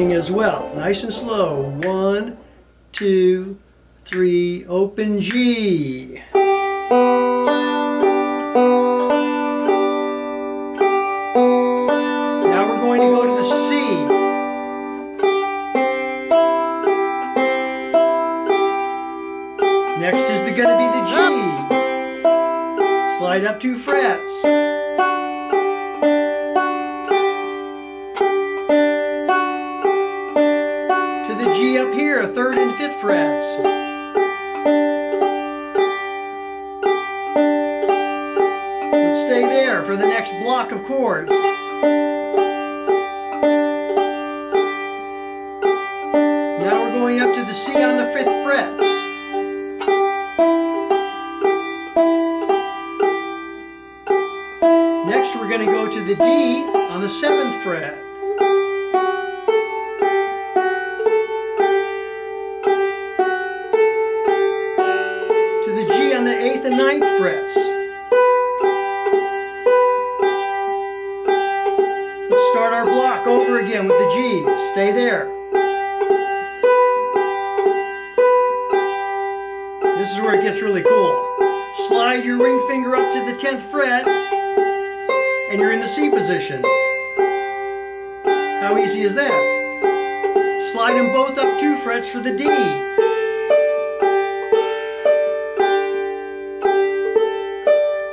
working as well. Nice and slow. 1, 2, 3, open G. Now we're going to go to the C. Next is going to be the G. Slide up 2 frets. To the G up here, 3rd and 5th frets. Let's stay there for the next block of chords. Now we're going up to the C on the 5th fret. Next we're going to go to the D on the 7th fret. To the G on the 8th and 9th frets. Let's start our block over again with the G. Stay there. This is where it gets really cool. Slide your ring finger up to the 10th fret and you're in the C position. How easy is that? Slide them both up 2 frets for the D.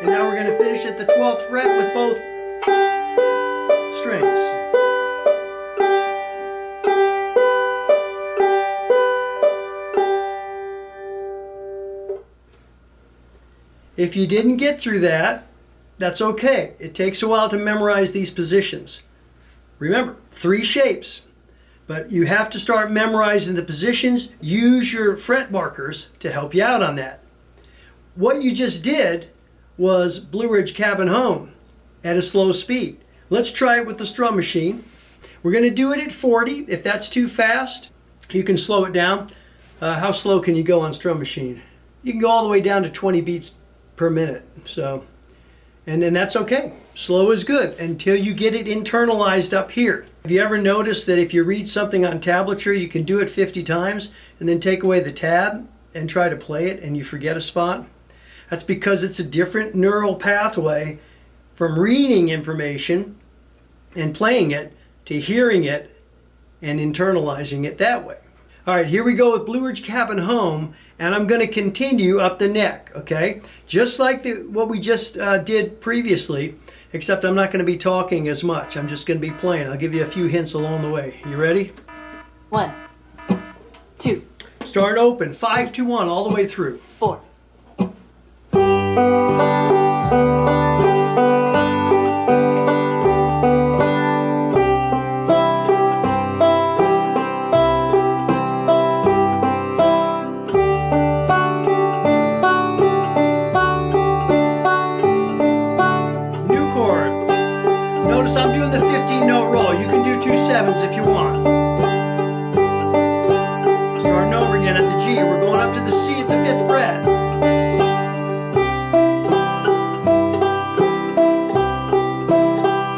And now we're going to finish at the 12th fret with both strings. If you didn't get through that, that's okay. It takes a while to memorize these positions. Remember, 3 shapes, but you have to start memorizing the positions. Use your fret markers to help you out on that. What you just did was Blue Ridge Cabin Home at a slow speed. Let's try it with the strum machine. We're going to do it at 40. If that's too fast, you can slow it down. How slow can you go on strum machine? You can go all the way down to 20 beats per minute. And then that's okay. Slow is good until you get it internalized up here. Have you ever noticed that if you read something on tablature, you can do it 50 times and then take away the tab and try to play it and you forget a spot? That's because it's a different neural pathway from reading information and playing it to hearing it and internalizing it that way. All right, here we go with Blue Ridge Cabin Home, and I'm going to continue up the neck, okay? Just like what we just did previously, except I'm not going to be talking as much. I'm just going to be playing. I'll give you a few hints along the way. You ready? 1, 2. Start open, 5, 2, 1, all the way through. 4. Notice I'm doing the 15-note roll. You can do 2 7s if you want. Starting over again at the G. We're going up to the C at the 5th fret.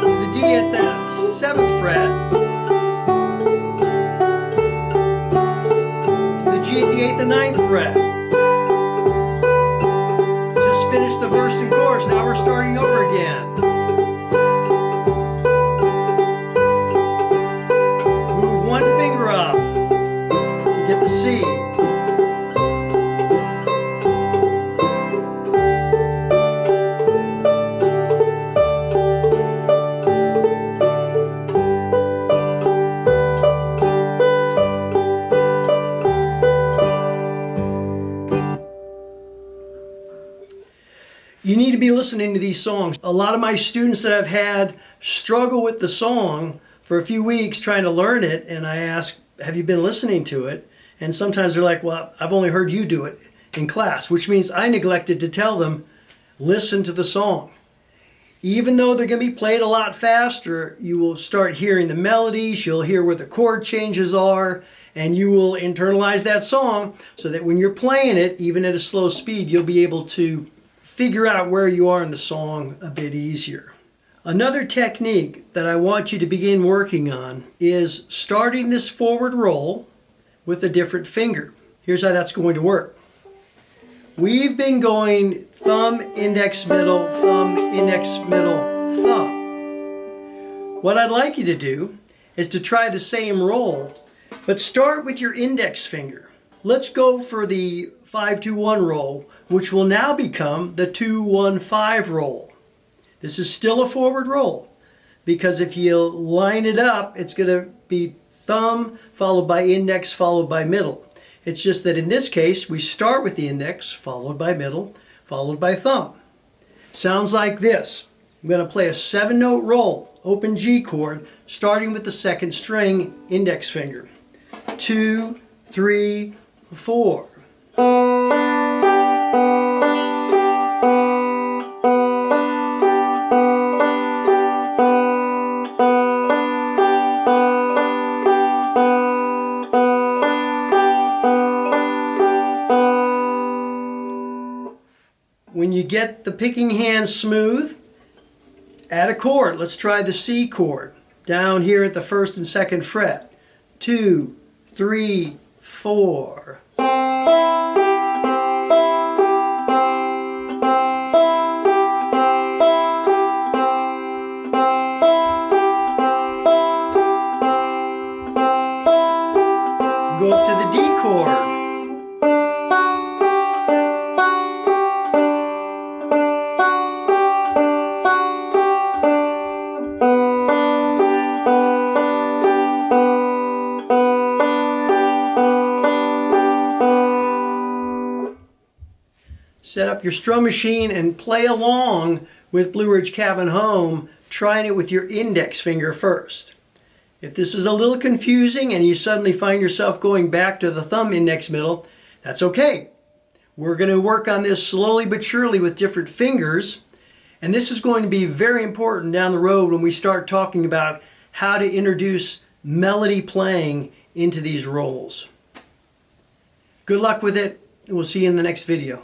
To the D at the 7th fret. To the G at the 8th and 9th fret. Just finished the verse and chorus. Now we're starting over again. One finger up to get the C. You need to be listening to these songs. A lot of my students that I've had struggle with the song for a few weeks trying to learn it, and I ask, have you been listening to it? And sometimes they're like, well, I've only heard you do it in class, which means I neglected to tell them, listen to the song. Even though they're going to be played a lot faster, you will start hearing the melodies, you'll hear where the chord changes are, and you will internalize that song so that when you're playing it, even at a slow speed, you'll be able to figure out where you are in the song a bit easier. Another technique that I want you to begin working on is starting this forward roll with a different finger. Here's how that's going to work. We've been going thumb, index, middle, thumb, index, middle, thumb. What I'd like you to do is to try the same roll, but start with your index finger. Let's go for the 5-2-1 roll, which will now become the 2-1-5 roll. This is still a forward roll, because if you line it up, it's going to be thumb followed by index followed by middle. It's just that in this case, we start with the index followed by middle followed by thumb. Sounds like this. I'm going to play a 7-note roll, open G chord, starting with the second string index finger. 2, 3, 4. When you get the picking hand smooth, add a chord. Let's try the C chord down here at the 1st and 2nd fret. 2, 3, 4. Go up to the D chord. Set up your strum machine and play along with Blue Ridge Cabin Home, trying it with your index finger first. If this is a little confusing and you suddenly find yourself going back to the thumb, index, middle, that's okay. We're going to work on this slowly but surely with different fingers, and this is going to be very important down the road when we start talking about how to introduce melody playing into these rolls. Good luck with it, and we'll see you in the next video.